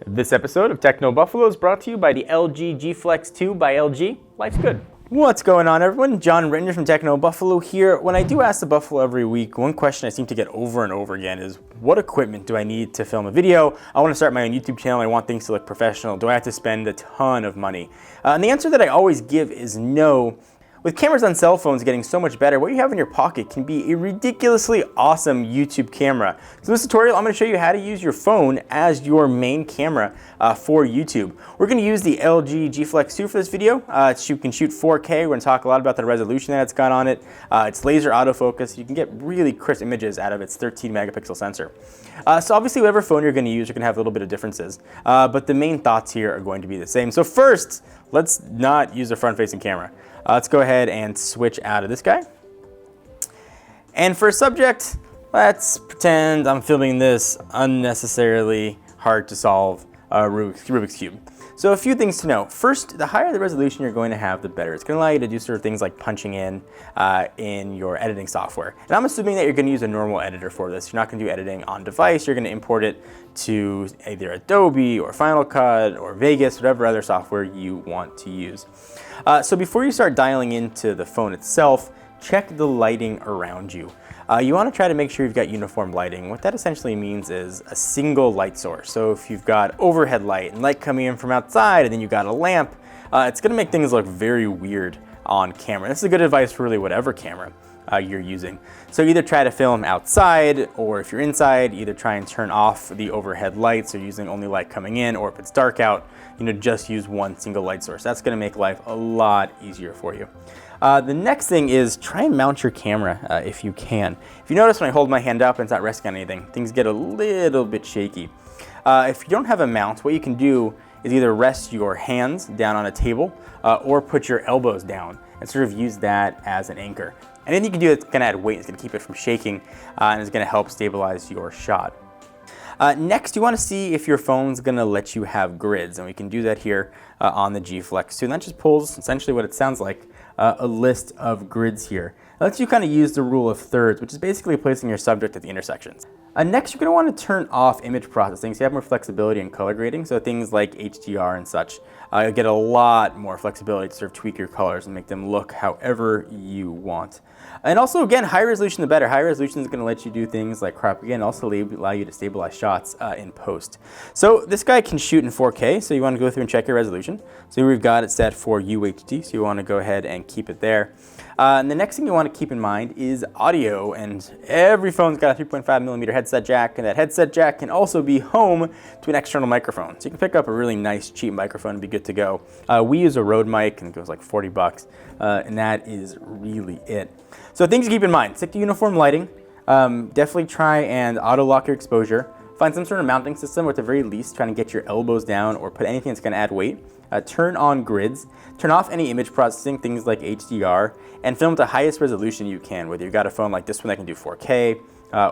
This episode of Techno Buffalo is brought to you by the LG G Flex 2 by LG. Life's good. What's going on, everyone? John Rittner from Techno Buffalo here. When I do ask the Buffalo every week, one question I seem to get over and over again is, what equipment do I need to film a video? I want to start my own YouTube channel. I want things to look professional. Do I have to spend a ton of money? And the answer that I always give is no. With cameras on cell phones getting so much better, what you have in your pocket can be a ridiculously awesome YouTube camera. So in this tutorial, I'm going to show you how to use your phone as your main camera for YouTube. We're going to use the LG G Flex 2 for this video. You can shoot 4K. We're going to talk a lot about the resolution that it's got on it. It's laser autofocus. You can get really crisp images out of its 13 megapixel sensor. So obviously, whatever phone you're going to use, you're going to have a little bit of differences. But the main thoughts here are going to be the same. So first, let's not use a front-facing camera. Let's go ahead and switch out of this guy. And for a subject, let's pretend I'm filming this unnecessarily hard to solve Rubik's Cube. So a few things to know. First, the higher the resolution you're going to have, the better. It's going to allow you to do sort of things like punching in your editing software. And I'm assuming that you're going to use a normal editor for this. You're not going to do editing on device. You're going to import it to either Adobe or Final Cut or Vegas, whatever other software you want to use. So before you start dialing into the phone itself, check the lighting around you. You want to try to make sure you've got uniform lighting. What that essentially means is a single light source. So if you've got overhead light and light coming in from outside and then you've got a lamp, it's going to make things look very weird on camera. This is a good advice for really whatever camera you're using. So either try to film outside, or if you're inside, either try and turn off the overhead lights, or using only light coming in, or if it's dark out, just use one single light source. That's going to make life a lot easier for you. The next thing is try and mount your camera if you can. If you notice when I hold my hand up and it's not resting on anything, things get a little bit shaky. If you don't have a mount, what you can do is either rest your hands down on a table or put your elbows down and sort of use that as an anchor. Anything you can do that's going to add weight is going to keep it from shaking and is going to help stabilize your shot. Next, you want to see if your phone's going to let you have grids, and we can do that here on the G Flex 2. And that just pulls essentially what it sounds like, a list of grids here. It lets you kind of use the rule of thirds, which is basically placing your subject at the intersections. Next, you're going to want to turn off image processing so you have more flexibility in color grading. So things like HDR and such, you'll get a lot more flexibility to sort of tweak your colors and make them look however you want. And also, again, high resolution the better. High resolution is going to let you do things like crop again, also allow you to stabilize shots in post. So this guy can shoot in 4K, so you want to go through and check your resolution. So we've got it set for UHD, so you want to go ahead and keep it there. And the next thing you want to keep in mind is audio, and every phone's got a 3.5mm headset jack, and that headset jack can also be home to an external microphone. So you can pick up a really nice cheap microphone and be good to go. We use a Rode mic, and it goes like 40 bucks, and that is really it. So things to keep in mind: stick to uniform lighting. Definitely try and auto lock your exposure. Find some sort of mounting system, or at the very least, trying to get your elbows down or put anything that's going to add weight. Turn on grids. Turn off any image processing, things like HDR, and film at the highest resolution you can, whether you've got a phone like this one that can do 4K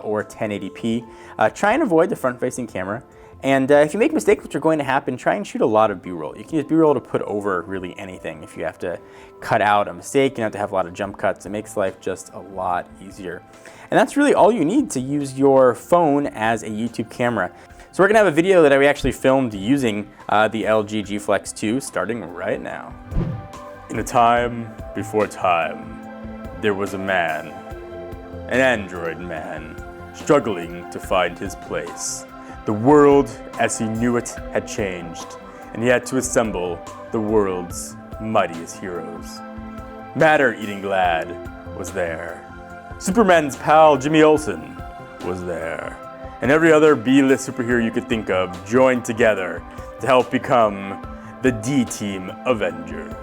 or 1080p. Try and avoid the front-facing camera. And if you make mistakes, which are going to happen, try and shoot a lot of B-roll. You can use B-roll to put over really anything. If you have to cut out a mistake, you don't have to have a lot of jump cuts. It makes life just a lot easier. And that's really all you need to use your phone as a YouTube camera. So we're going to have a video that we actually filmed using the LG G Flex 2 starting right now. In a time before time, there was a man, an android man, struggling to find his place. The world as he knew it had changed, and he had to assemble the world's mightiest heroes. Matter-eating lad was there. Superman's pal Jimmy Olsen was there. And every other B-list superhero you could think of joined together to help become the D-Team Avengers.